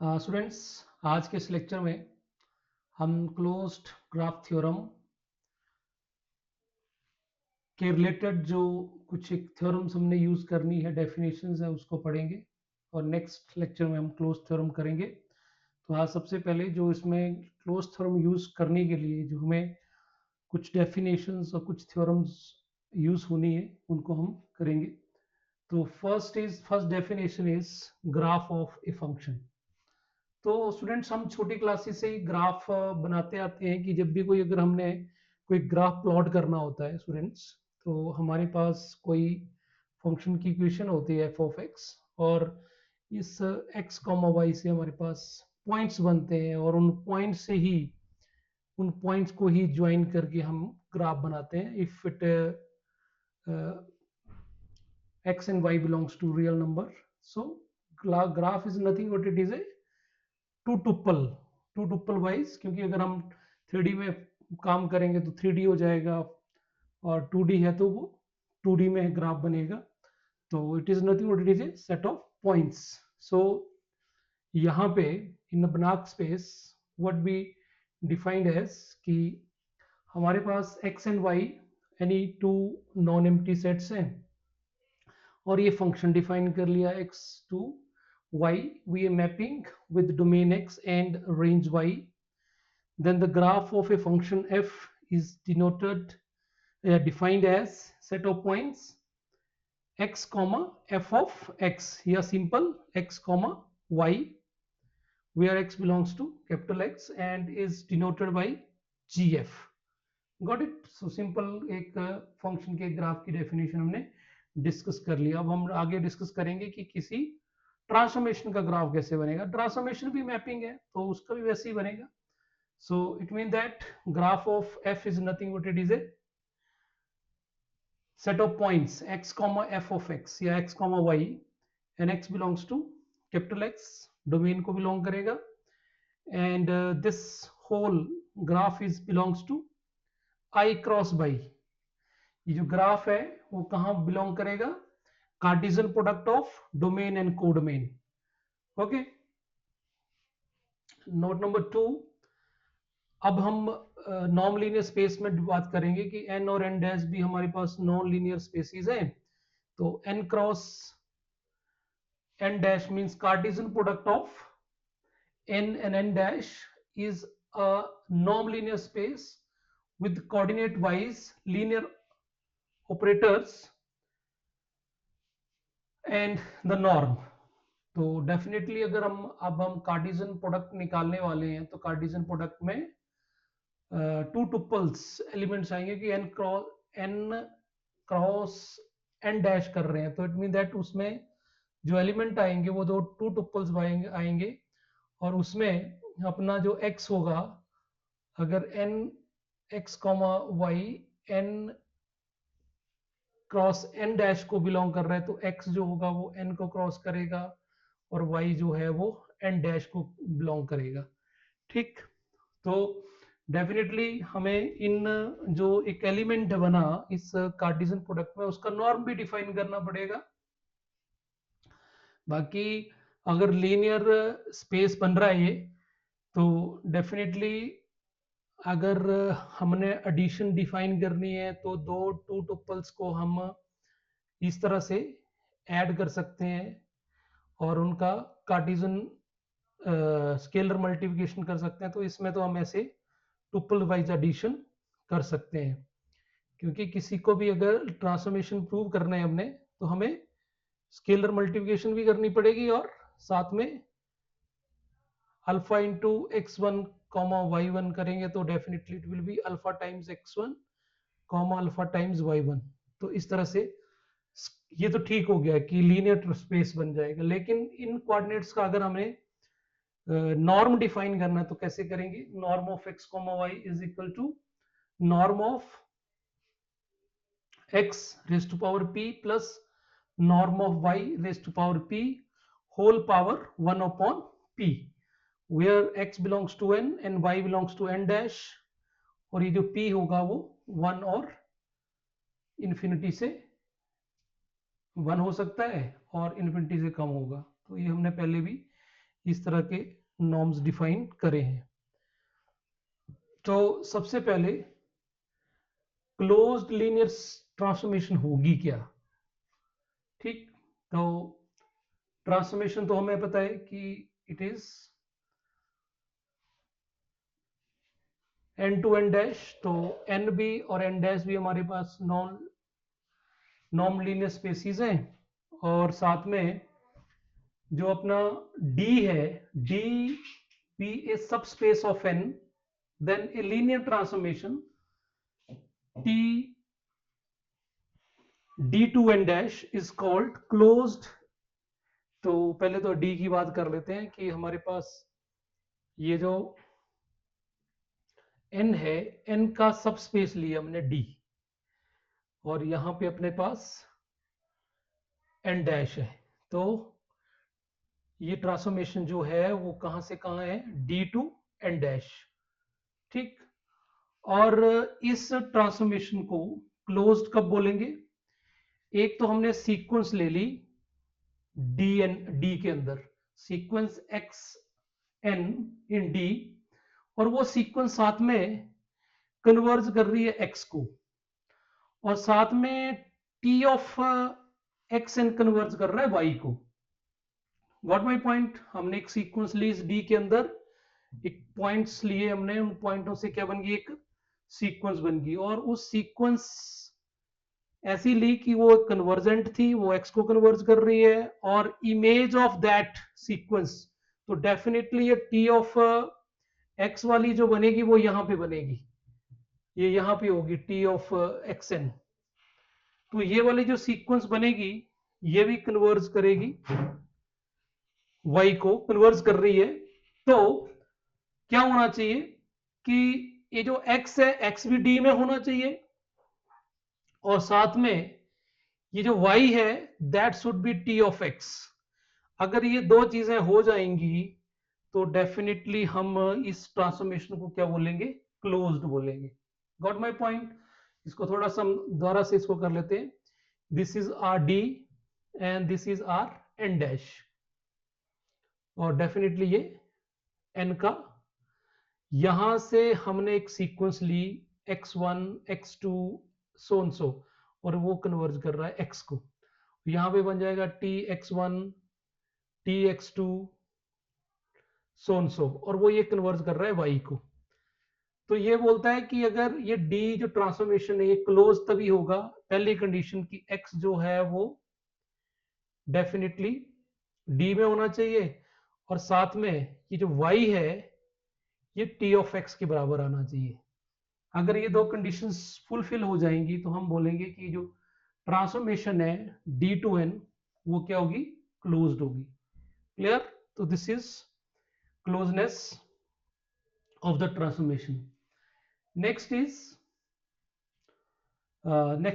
Students, आज के इस लेक्चर में हम क्लोज्ड ग्राफ थ्योरम के रिलेटेड जो कुछ एक थ्योरम्स हमने यूज करनी है, डेफिनेशंस है, उसको पढ़ेंगे और नेक्स्ट लेक्चर में हम क्लोज थ्योरम करेंगे। तो आज सबसे पहले जो इसमें क्लोज थ्योरम यूज करने के लिए जो हमें कुछ डेफिनेशंस और कुछ थ्योरम्स यूज होनी है, उनको हम करेंगे। तो first definition is graph of a function. तो स्टूडेंट्स, हम छोटी क्लासेस से ही ग्राफ बनाते आते हैं कि जब भी कोई अगर हमने कोई ग्राफ प्लॉट करना होता है स्टूडेंट्स, तो हमारे पास कोई फंक्शन की इक्वेशन होती है एफ ऑफ एक्स, और इस एक्स कॉमा वाई से हमारे पास पॉइंट्स बनते हैं और उन पॉइंट्स को ही ज्वाइन करके हम ग्राफ बनाते हैं। If it x and y belongs to real number, so graph is nothing but it is a two tuple wise, क्योंकि अगर हम 3D में काम करेंगे तो 3D हो जाएगा और 2D है तो वो 2D में ग्राफ बनेगा। तो it is nothing but it is a set of points. So यहाँ पे in Banach space what be defined as कि हमारे पास x एंड y यानी टू नॉन एम्प्टी सेट्स हैं और ये फंक्शन डिफाइन कर लिया x to y, we are mapping with domain x and range y. Then the graph of a function f is defined as set of points x comma f of x, here simple x comma y, where x belongs to capital X and is denoted by gf. Got it? So simple एक function के graph की definition हमने discuss कर लिया। अब हम आगे discuss करेंगे कि किसी ट्रांसफॉर्मेशन का ग्राफ कैसे बनेगा। ट्रांसफॉर्मेशन भी मैपिंग है तो उसका भी वैसे ही बनेगा। So it mean that graph of F is nothing but it is a set of points x comma F of x या x comma y, and x belongs to capital X, domain को belong करेगा, and this whole graph is belongs to I cross Y. ये जो graph है वो कहां belong करेगा? Cartesian product of domain and codomain. Okay, note number 2। अब हम नॉन लीनियर स्पेस में बात करेंगे कि n और n डैश भी हमारे पास नॉन लीनियर स्पेसिस हैं। तो n cross n dash means Cartesian product of n and n dash is a non-linear space with coordinate wise linear operators and the norm. तो डेफिनेटली अगर हम Cartesian product निकालने वाले हैं तो कार्टेशियन प्रोडक्ट में टू टुपल्स एलिमेंट्स आएंगे कि क्रॉस एन डैश कर रहे हैं, तो इट मीन दैट उसमें जो एलिमेंट आएंगे वो दो टू टुपल्स आएंगे और उसमें अपना जो x होगा, अगर n x comma Y n cross n dash को बिलोंग कर रहा है तो x जो होगा वो n को क्रॉस करेगा और y जो है वो n डैश को बिलोंग करेगा। ठीक, तो डेफिनेटली हमें इन जो एक एलिमेंट बना इस कार्टेशियन प्रोडक्ट में उसका नॉर्म भी डिफाइन करना पड़ेगा। बाकी अगर लीनियर स्पेस बन रहा है ये, तो डेफिनेटली अगर हमने एडिशन डिफाइन करनी है तो दो टू टुपल्स को हम इस तरह से ऐड कर सकते हैं और उनका कार्टेशियन स्केलर मल्टीप्लिकेशन कर सकते हैं। तो इसमें तो हम ऐसे टुपल वाइज एडिशन कर सकते हैं, क्योंकि किसी को भी अगर ट्रांसफॉर्मेशन प्रूव करना है हमने तो हमें स्केलर मल्टीप्लिकेशन भी करनी पड़ेगी और साथ में alpha into x1 comma y1 करेंगे तो definitely it will be alpha times x1 comma alpha times y1। तो इस तरह से ये तो ठीक हो गया कि लीनियर स्पेस बन जाएगा, लेकिन इन कोऑर्डिनेट्स का अगर हमें नॉर्म डिफाइन करना है तो कैसे करेंगे? Norm of x comma y is equal to norm of x raise to power p plus norm of y raise to power p whole power 1 upon p, where x belongs to n and y belongs to n dash, और ये जो p होगा वो 1 और infinity से 1 हो सकता है और इन्फिनिटी से कम होगा। तो ये हमने पहले भी इस तरह के नॉर्म्स डिफाइन करे हैं। तो सबसे पहले क्लोज्ड लीनियर ट्रांसफॉर्मेशन होगी क्या? ठीक, तो ट्रांसफॉर्मेशन तो हमें पता है कि it is N to N dash, तो एन भी और एन डैश भी हमारे पास नॉन लीनियर स्पेसिस हैं, और साथ में जो अपना D है, D be a subspace of n, then a linear transformation T D to n dash is called closed। तो पहले तो D की बात कर लेते हैं कि हमारे पास ये जो n है, n का सबस्पेस लिया हमने D, और यहां पे अपने पास n डैश है। तो ये ट्रांसफॉर्मेशन जो है वो कहां से कहां है? D to n dash. ठीक, और इस ट्रांसफॉर्मेशन को क्लोज्ड कब बोलेंगे? एक तो हमने सीक्वेंस ले ली डी के अंदर, सीक्वेंस एक्स एन इन डी, और वो सीक्वेंस साथ में कन्वर्ज कर रही है एक्स को, और साथ में T of X N converge कर रहा है वाई को। Got my point? हमने एक सीक्वेंस ली इस डी के अंदर, एक पॉइंट्स लिए हमने, उन पॉइंटों से क्या बन गई? एक सीक्वेंस बन गई, और उस सीक्वेंस ऐसी ली कि वो कन्वर्जेंट थी, वो एक्स को कन्वर्ज कर रही है, और इमेज ऑफ दैट सीक्वेंस, तो डेफिनेटली ये टी ऑफ एक्स वाली जो बनेगी वो यहां पे बनेगी, ये यहां पे होगी टी ऑफ एक्स एन। तो ये वाली जो सीक्वेंस बनेगी ये भी कन्वर्ज करेगी, वाई को कन्वर्ज कर रही है। तो क्या होना चाहिए कि ये जो एक्स है, एक्स भी डी में होना चाहिए, और साथ में ये जो y है that should be t of x। अगर ये दो चीजें हो जाएंगी तो डेफिनेटली हम इस ट्रांसफॉर्मेशन को क्या बोलेंगे? क्लोज्ड बोलेंगे। Got my point? इसको थोड़ा सा दोबारा से इसको कर लेते हैं। This is R d and this is R n dash, और डेफिनेटली ये n का, यहां से हमने एक sequence Lee x1 x2 so and so, और वो कन्वर्ज कर रहा है x को, यहां पे बन जाएगा tx1 tx2 so and so, और वो ये कन्वर्ज कर रहा है y को। तो ये बोलता है कि अगर ये d जो ट्रांसफॉर्मेशन है ये क्लोज तभी होगा, पहली कंडीशन की x जो है वो डेफिनेटली d में होना चाहिए, और साथ में ये जो y है ये t ऑफ x के बराबर आना चाहिए। अगर ये दो कंडीशंस फुलफिल हो जाएंगी तो हम बोलेंगे कि जो ट्रांसफॉर्मेशन है d टू n वो क्या होगी? क्लोज्ड होगी। क्लियर? तो this is closeness of the transformation. Next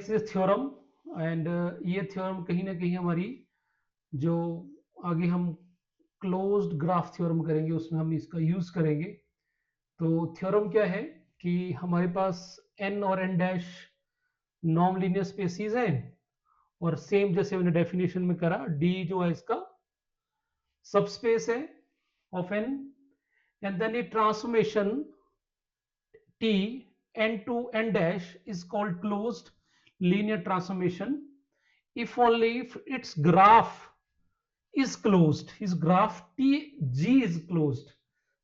is theorem, and ये थ्योरम कहीं ना कहीं हमारी जो आगे हम क्लोज्ड ग्राफ थ्योरम करेंगे उसमें हम इसका यूज करेंगे। तो थ्योरम क्या है कि हमारे पास n और n डैश नॉन लीनियर स्पेसिस है, और सेम जैसे मैंने डेफिनेशन में करा, d जो है इसका सबस्पेस है of n, and then a transformation t n to n dash is called closed linear transformation if only if its graph is closed, his graph t g is closed।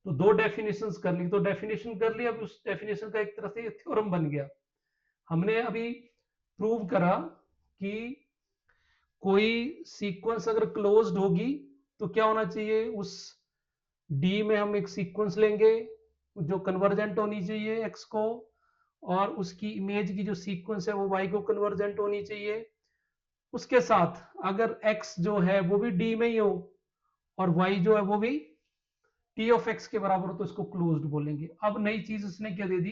तो दो definitions कर ली, तो definition कर ली, अब उस definition का एक तरह से थ्योरम बन गया। हमने अभी प्रूव करा कि कोई सीक्वेंस अगर क्लोज्ड होगी तो क्या होना चाहिए? उस डी में हम एक सीक्वेंस लेंगे जो कन्वर्जेंट होनी चाहिए एक्स को, और उसकी इमेज की जो सीक्वेंस है वो वाई को कन्वर्जेंट होनी चाहिए। उसके साथ अगर एक्स जो है वो भी डी में ही हो और वाई जो है वो भी टी ऑफ एक्स के बराबर हो, तो इसको क्लोज्ड बोलेंगे। अब नई चीज इसने क्या दे दी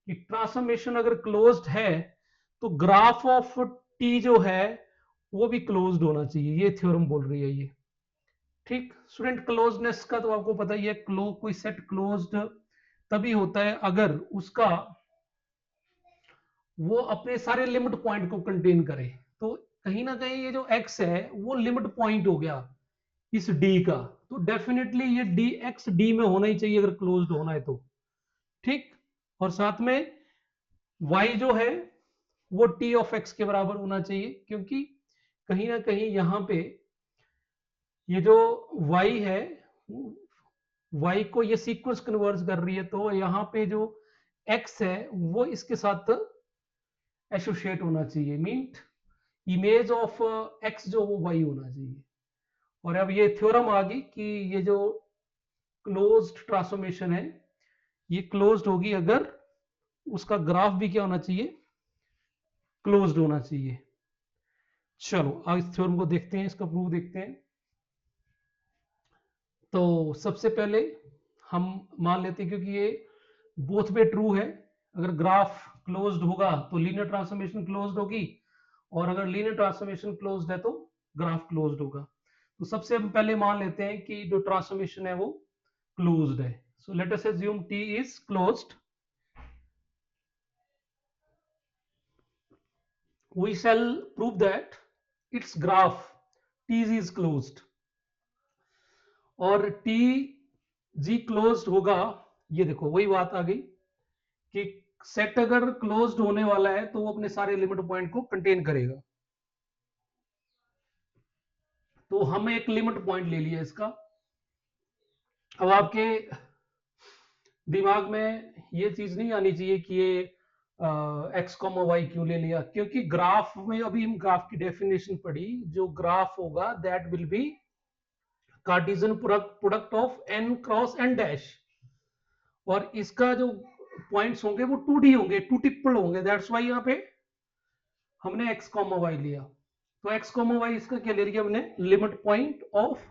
कि ट्रांसफॉर्मेशन अगर क्लोज्ड है तो ग्राफ ऑफ टी जो है वो भी क्लोज्ड होना चाहिए, ये थ्योरम बोल रही है ये। ठीक स्टूडेंट, क्लोजनेस का तो आपको पता ही है, कोई सेट क्लोज्ड तभी होता है अगर उसका वो अपने सारे लिमिट पॉइंट को कंटेन करे। तो कहीं ना कहीं ये जो x है वो लिमिट पॉइंट हो गया, इस डी का, तो डेफिनेटली ये डी एक्स डी में होना ही चाहिए अगर क्लोज्ड होना है तो, ठीक। और साथ में y जो है वो t ऑफ x के बराबर होना चाहिए, क्योंकि कहीं ना कहीं यहां पे ये जो y है, y को ये सीक्वेंस कन्वर्ज कर रही है, तो यहां पे जो x है वो इसके साथ एसोसिएट होना चाहिए, मीन इमेज ऑफ x जो वो y होना चाहिए। और अब ये थ्योरम आ गई कि ये जो क्लोज्ड ट्रांसफॉर्मेशन है ये क्लोज्ड होगी अगर उसका ग्राफ भी क्या होना चाहिए, क्लोज्ड होना चाहिए। चलो अब इस थ्योरम को देखते हैं, इसका प्रूफ देखते हैं। तो सबसे पहले हम मान लेते हैं, क्योंकि ये बोथ वे ट्रू है, अगर ग्राफ क्लोज्ड होगा तो लीनियर ट्रांसफॉर्मेशन क्लोज्ड होगी, और अगर लीनियर ट्रांसफॉर्मेशन क्लोज्ड है तो ग्राफ क्लोज्ड होगा। तो सबसे हम पहले मान लेते हैं कि जो ट्रांसफॉर्मेशन है वो क्लोज्ड है। So let us assume T is closed, we shall prove that its graph t is closed, और टी जी क्लोज्ड होगा। ये देखो वही बात आ गई कि सेट अगर क्लोज्ड होने वाला है तो वो अपने सारे लिमिट पॉइंट को कंटेन करेगा। तो हम एक लिमिट पॉइंट ले लिया इसका। अब आपके दिमाग में ये चीज नहीं आनी चाहिए कि ये एक्स कॉमा वाई क्यों ले लिया, क्योंकि ग्राफ में अभी हम ग्राफ की डेफिनेशन पढ़ी, जो ग्राफ होगा that will be Cartesian product of N cross N dash, और इसका जो पॉइंट्स होंगे वो 2D होंगे, टू टिप्पल होंगे, दैट्स वाई यहाँ पे हमने एक्स कॉमा वाई लिया। तो एक्स कॉमा वाई इसका क्या ले लिया हमने, limit point of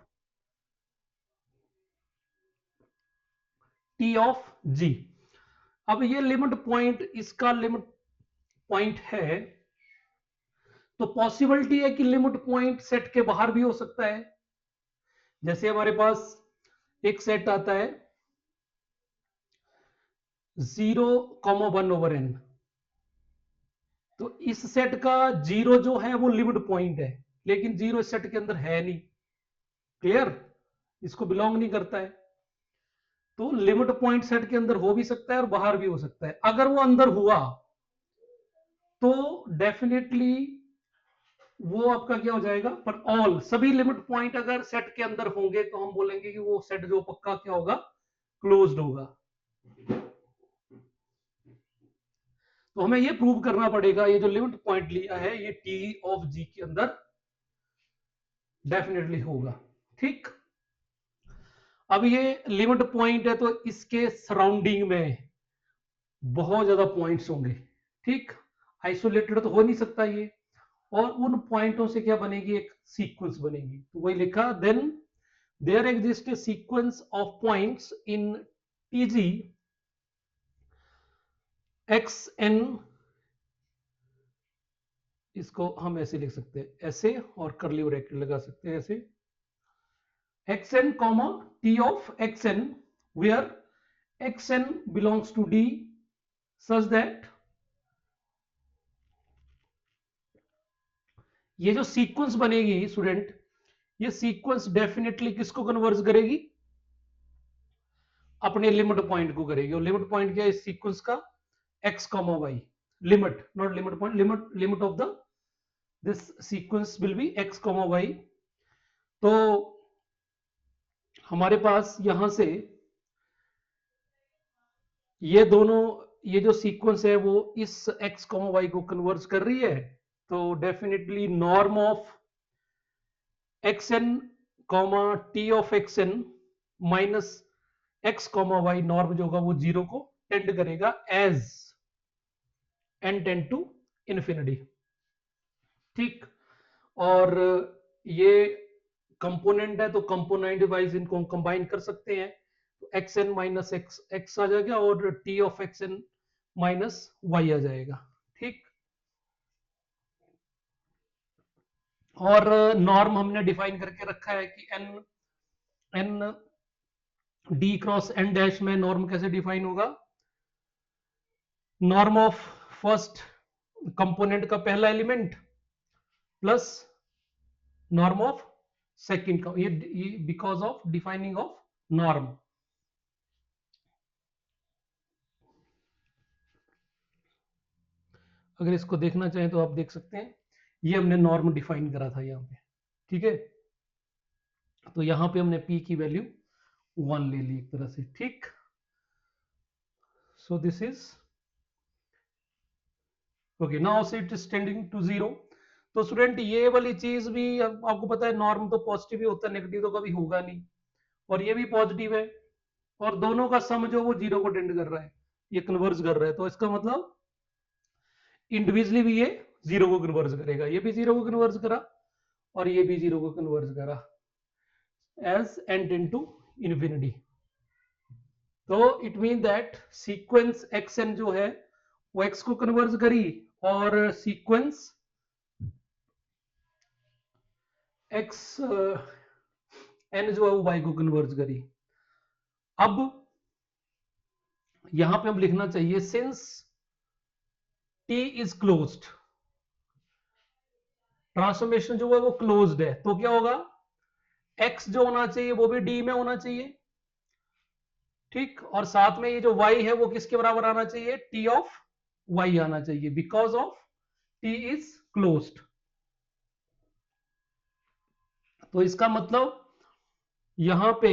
T of G. अब ये लिमिट पॉइंट इसका लिमिट पॉइंट है, तो पॉसिबिलिटी है कि लिमिट पॉइंट सेट के बाहर भी हो सकता है। जैसे हमारे पास एक सेट आता है 0,1/n, तो इस सेट का जीरो जो है वो लिमिट पॉइंट है, लेकिन जीरो इस सेट के अंदर है नहीं, क्लियर, इसको बिलोंग नहीं करता है। तो लिमिट पॉइंट सेट के अंदर हो भी सकता है और बाहर भी हो सकता है। अगर वो अंदर हुआ तो डेफिनेटली वो आपका क्या हो जाएगा, पर ऑल सभी लिमिट पॉइंट अगर सेट के अंदर होंगे तो हम बोलेंगे कि वो सेट जो पक्का क्या होगा, क्लोज्ड होगा। तो हमें ये प्रूव करना पड़ेगा ये जो लिमिट पॉइंट लिया है ये टी ऑफ जी के अंदर डेफिनेटली होगा, ठीक। अब ये लिमिट पॉइंट है तो इसके सराउंडिंग में बहुत ज्यादा पॉइंट्स होंगे, ठीक, आइसोलेटेड तो हो नहीं सकता ये, और उन पॉइंटों से क्या बनेगी, एक सीक्वेंस बनेगी। तो वही लिखा, then there exist a sequence of points in TG X N, इसको हम ऐसे लिख सकते हैं, ऐसे, और करली ब्रैकेट लगा सकते हैं ऐसे, xn comma t of xn where xn belongs to d such that ये जो सीक्वेंस बनेगी स्टूडेंट, ये सीक्वेंस डेफिनेटली किसको कन्वर्ज करेगी, अपने लिमिट पॉइंट को करेगी। और लिमिट पॉइंट क्या है इस सीक्वेंस का, x comma y, limit not limit point, limit of the this sequence will be x comma y। तो हमारे पास यहां से ये दोनों, ये जो सीक्वेंस है वो इस x कॉमा y को कन्वर्ज कर रही है, तो definitely norm of xn comma T of xn minus x comma y, norm जो होगा वो जीरो को टेंड करेगा as n tend to infinity, ठीक। और ये कंपोनेंट है तो कंपोनेंट वाइज इनको हम कंबाइन कर सकते हैं, तो xn माइनस x आ जाएगा और t of xn minus y आ जाएगा, ठीक। और नॉर्म हमने डिफाइन करके रखा है कि n d cross n dash में नॉर्म कैसे डिफाइन होगा, नॉर्म ऑफ फर्स्ट कंपोनेंट का पहला element plus norm of second का, ये because of defining of norm. अगर इसको देखना चाहें तो आप देख सकते हैं, ये हमने नॉर्म डिफाइन करा था यहाँ पे, ठीक है। तो यहाँ पे हमने p की वैल्यू 1 ले ली एक तरह से, ठीक। So this is okay, now से इट इज टेंडिंग टू 0। तो स्टूडेंट ये वाली चीज भी आपको पता है, नॉर्म तो पॉजिटिव ही होता है, नेगेटिव तो कभी होगा नहीं, और ये भी पॉजिटिव है, और दोनों का सम जो वो 0 को टेंड कर रहा है, ये कन्वर्ज कर रहा है, तो इसका मतलब इंडिविजुअली भी ये 0 को कन्वर्ज करेगा, ये भी 0 को कन्वर्ज करा और ये भी 0 को कन्वर्ज करा as n tend to infinity. तो it mean that sequence xn जो है वो x को कन्वर्ज करी, और सीक्वेंस x n जो है वो y को कन्वर्ज करी। अब यहां पे हम लिखना चाहिए since t is closed, transformation जो है वो क्लोज्ड है, तो क्या होगा, x जो होना चाहिए वो भी d में होना चाहिए, ठीक। और साथ में ये जो y है वो किसके बराबर आना चाहिए, t ऑफ y आना चाहिए, because of t is closed. तो इसका मतलब यहां पे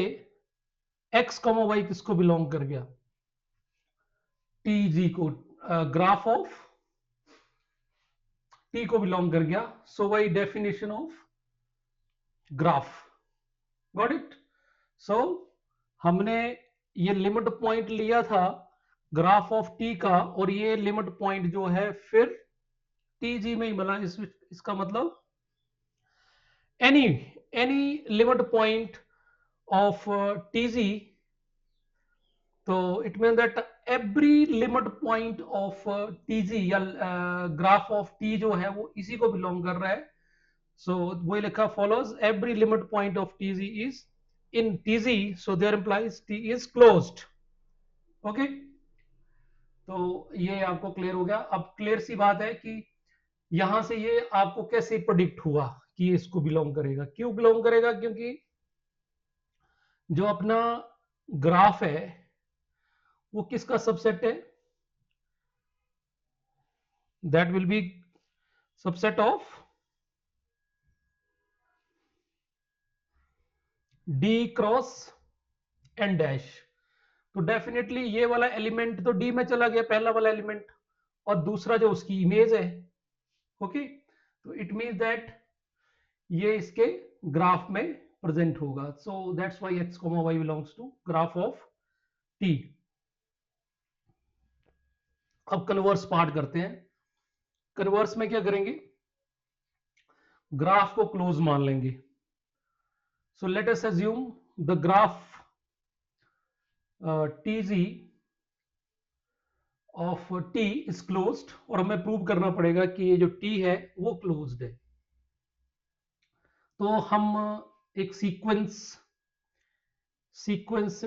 x, y किसको बिलोंग कर गया, टी को, ग्राफ ऑफ t को बिलोंग कर गया। So by definition of graph, got it. So हमने ये लिमिट पॉइंट लिया था ग्राफ ऑफ t का, और ये लिमिट पॉइंट जो है फिर tg में ही मिला, इसका मतलब any any limit point of tg, तो it mean that every limit point of tg या ग्राफ ऑफ t जो है वो इसी को बिलोंग कर रहा है। सो वही लिखा follows, every limit point of tg is in tg, so there implies t is closed. Okay, तो ये आपको क्लियर हो गया। अब क्लियर सी बात है कि यहां से ये आपको कैसे प्रोडिक्ट हुआ कि ये इसको बिलोंग करेगा, क्यों बिलोंग करेगा, क्योंकि जो अपना ग्राफ है वो किसका सबसेट है, that will B subset of d cross n dash. तो डेफिनेटली ये वाला एलिमेंट तो d में चला गया, पहला वाला एलिमेंट, और दूसरा जो उसकी इमेज है, ओके। तो इट मीन्स दैट ये इसके ग्राफ में प्रेजेंट होगा, so that's why x, y belongs to graph of t। अब कन्वर्स पार्ट करते हैं। कन्वर्स में क्या करेंगे, ग्राफ को क्लोज मान लेंगे। So let us assume the graph tg of t is closed, और हमें प्रूव करना पड़ेगा कि ये जो t है वो क्लोज्ड है। तो हम एक सीक्वेंस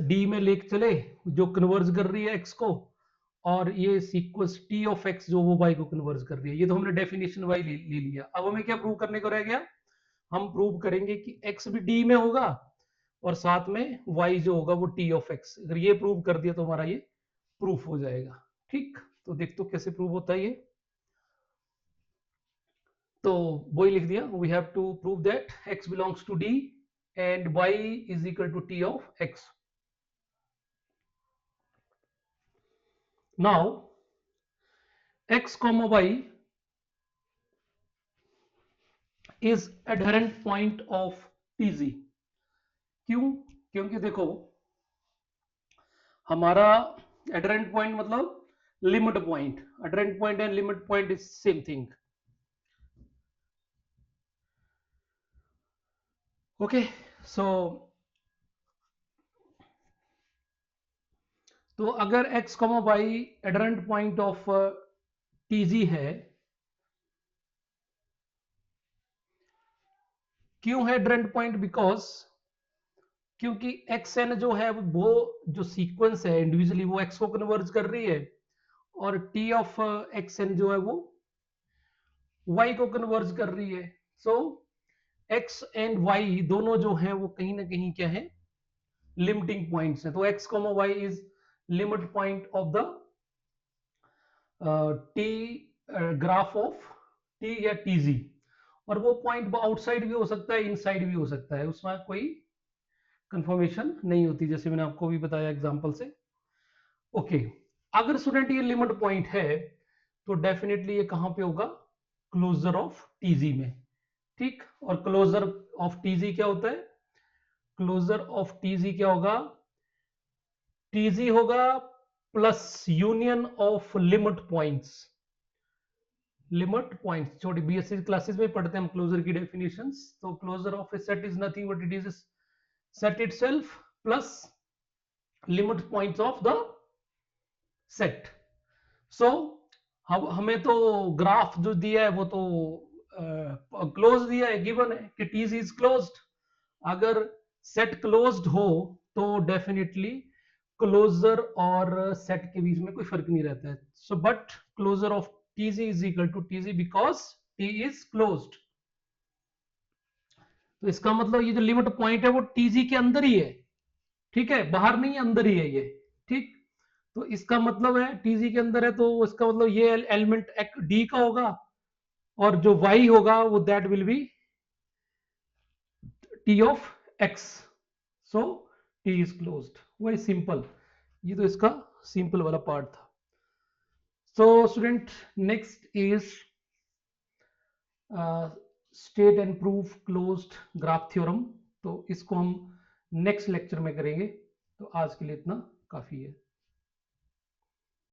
d में लेके चले जो कन्वर्ज कर रही है x को, और ये सीक्वेंस t ऑफ x जो वो y को कन्वर्ज कर रही है। ये तो हमने डेफिनेशन y ले लिया। अब हमें क्या प्रूव करने को रह गया, हम प्रूव करेंगे कि x भी d में होगा और साथ में y जो होगा वो t ऑफ x। अगर ये प्रूव कर दिया तो हमारा ये प्रूफ हो जाएगा, ठीक। तो देख तो कैसे प्रूव होता है ये, तो वही लिख दिया, we have to prove that x belongs to d and y is equal to t of x। Now x, y is adherent point of tg। क्यों, क्योंकि देखो हमारा एडहेरेंट पॉइंट मतलब limit point, adherent point and limit point is same thing, okay. So तो अगर x, y adherent point of tg है, क्यों है एडहेरेंट पॉइंट, बिकॉज क्योंकि xn जो है वो जो सीक्वेंस है इंडिविजुअली वो x को कन्वर्ज कर रही है, और t ऑफ xn जो है वो y को कन्वर्ज कर रही है। सो x एंड y दोनों जो हैं वो कहीं ना कहीं क्या है, लिमिटिंग पॉइंट्स हैं। तो x, y is limit point of the T graph of T या टीजी। और वो पॉइंट आउटसाइड भी हो सकता है, इनसाइड भी हो सकता है, उसमें कोई कंफर्मेशन नहीं होती, जैसे मैंने आपको भी बताया एग्जांपल से। ओके, अगर स्टूडेंट ये लिमिट पॉइंट है तो डेफिनेटली ये कहां पे होगा, क्लोजर ऑफ टीजी में। ठीक, और क्लोजर ऑफ टीजी क्या होता है, क्लोजर ऑफ टीजी क्या होगा, टीजी होगा plus union of limit points. Limit points छोटी बीएससी क्लासेस में पढ़ते हैं हम क्लोजर की डेफिनेशंस। तो closure of a set is nothing but it is set itself plus limit points of the set. So हमें तो ग्राफ जो दिया है वो तो क्लोज दिया है, गिवन है कि टी इज क्लोज्ड। अगर सेट क्लोज्ड हो तो डेफिनेटली क्लोजर और सेट के बीच में कोई फर्क नहीं रहता है। So but closure of TG is equal to TG because T is closed. तो इसका मतलब ये जो लिमिट पॉइंट है वो टीजी के अंदर ही है, ठीक है, बाहर नहीं, अंदर ही है ये। ठीक, तो इसका मतलब है टीजी के अंदर है, तो इसका मतलब ये एलिमेंट डी का होगा, और जो y होगा वो that will B T of x। So T is closed, वही सिंपल। ये तो इसका सिंपल वाला पार्ट था। So student next is state and proof closed graph theorem. तो इसको हम नेक्स्ट लेक्चर में करेंगे। तो आज के लिए इतना काफी है।